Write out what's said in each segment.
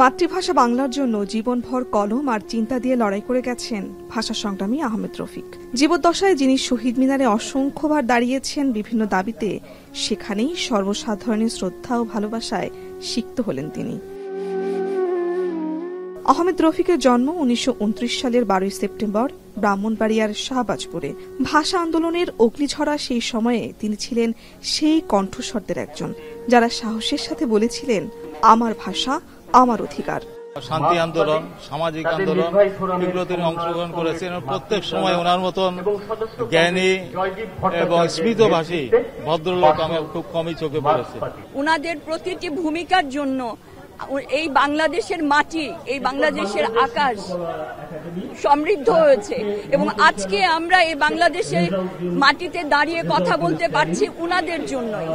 মাতৃভাষা বাংলার জন্য জীবনভর কলম আর চিন্তা দিয়ে লড়াই করে গেছেন ভাষা সংগ্রামী আহমেদ রফিক। জীবদ্দশায় যিনি শহীদ মিনারে অসংখ্যবার দাঁড়িয়েছেন বিভিন্ন দাবিতে, সেখানেই সর্বসাধারণের শ্রদ্ধা ও ভালোবাসায় সিক্ত হলেন তিনি। আহমেদ রফিকের জন্ম 1929 সালের 12 সেপ্টেম্বর ব্রাহ্মণবাড়িয়ার শাহবাজপুরে। ভাষা আন্দোলনের অগ্নিঝরা সেই সময়ে তিনি ছিলেন সেই কণ্ঠস্বরদের একজন, যারা সাহসের সাথে বলেছিলেন, আমার ভাষা আমার অধিকার। শান্তি আন্দোলন, সামাজিক আন্দোলন, এগুলো তিনি অংশগ্রহণ করেছেন। প্রত্যেক সময় ওনার মতন জ্ঞানী এবং স্মিতভাষী ভদ্রলোক আমার খুব কমই চোখে পড়েছে। ওনাদের প্রতিটি ভূমিকার জন্য এই বাংলাদেশের মাটি, এই বাংলাদেশের আকাশ সমৃদ্ধ হয়েছে এবং আজকে আমরা এই বাংলাদেশের মাটিতে দাঁড়িয়ে কথা বলতে পারছি ওনাদের জন্যই।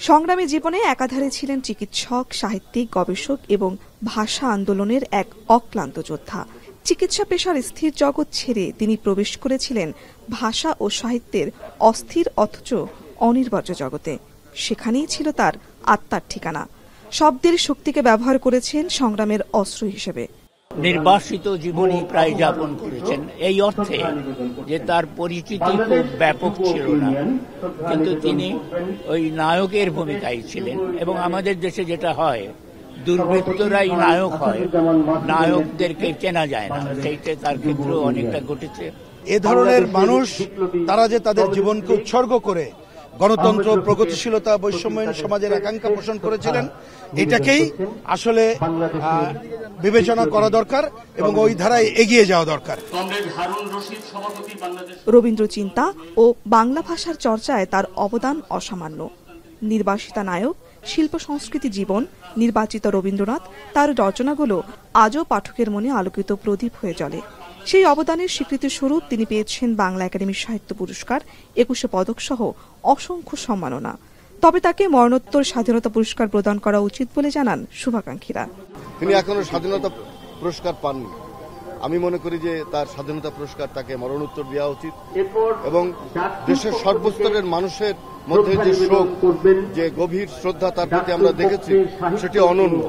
সংগ্রামী জীবনে একাধারে ছিলেন চিকিৎসক, সাহিত্যিক, গবেষক এবং ভাষা আন্দোলনের এক অক্লান্ত যোদ্ধা। চিকিৎসা পেশার স্থির জগৎ ছেড়ে তিনি প্রবেশ করেছিলেন ভাষা ও সাহিত্যের অস্থির অথচ অনির্বার্য জগতে। সেখানেই ছিল তার আত্মার ঠিকানা। শব্দের শক্তিকে ব্যবহার করেছেন সংগ্রামের অস্ত্র হিসেবে। নির্বাসিত জীবনই প্রায় যাপন করেছেন, এই অর্থে যে তার পরিচিতি খুব ব্যাপক ছিল না, কিন্তু তিনি ওই নায়কের ভূমিকায় ছিলেন। এবং আমাদের দেশে যেটা হয়, দুর্বৃত্তরাই নায়ক হয়, নায়কদেরকে চেনা যায় না, সেইটা তার ক্ষেত্রেও অনেকটা ঘটেছে। এ ধরনের মানুষ, তারা যে তাদের জীবনকে উৎসর্গ করে গণতন্ত্র, প্রগতিশীলতা, বৈষম্যহীন সমাজের আকাঙ্ক্ষা পোষণ করেছিলেন, এটাকেই আসলে বিবেচনা করা দরকার এবং ওই ধারায় এগিয়ে যাওয়া দরকার। রবীন্দ্র চিন্তা ও বাংলা ভাষার চর্চায় তার অবদান অসামান্য। নির্বাসিতা নায়ক, শিল্প সংস্কৃতি জীবন, নির্বাচিত রবীন্দ্রনাথ, তার রচনাগুলো আজও পাঠকের মনে আলোকিত প্রদীপ হয়ে জ্বলে। সেই অবদানের স্বীকৃতি স্বরূপ তিনি পেয়েছেন বাংলা একাডেমি সাহিত্য পুরস্কার, 21 পদক সহ অসংখ্য সম্মাননা। তবে তাকে মরণোত্তর স্বাধীনতা পুরস্কার প্রদান করা উচিত বলে জানান শুভাকাঙ্ক্ষীরা। তিনি এখনো স্বাধীনতা পুরস্কার পাননি। আমি মনে করি যে তার স্বাধীনতা পুরস্কার তাকে মরণোত্তর দেওয়া উচিত এবং দেশের সর্বস্তরের মানুষের মধ্যে যে শোক, যে গভীর শ্রদ্ধা তার প্রতি আমরা দেখেছি, সেটি অনন্য।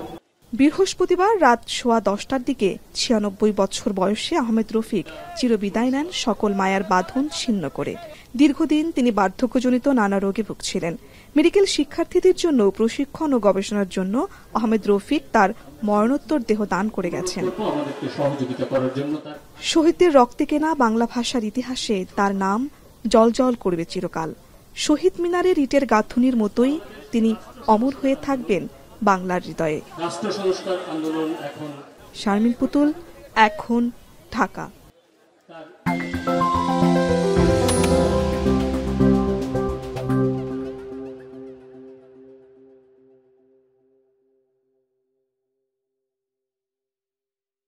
বৃহস্পতিবার রাত 10:15টার দিকে 96 বছর বয়সে আহমেদ রফিক চিরবিদায় নেন সকল মায়ার বাঁধন ছিন্ন করে। দীর্ঘদিন তিনি বার্ধক্যজনিত নানা রোগে ভুগছিলেন। মেডিকেল শিক্ষার্থীদের জন্য প্রশিক্ষণ ও গবেষণার জন্য আহমেদ রফিক তার মরণোত্তর দেহ দান করে গেছেন। শহীদদের রক্তে কেনা বাংলা ভাষার ইতিহাসে তার নাম জলজল করবে চিরকাল। শহীদ মিনারের ইটের গাঁথুনির মতোই তিনি অমর হয়ে থাকবেন বাংলার হৃদয়ে। শারমিন পুতুল, এখন, ঢাকা।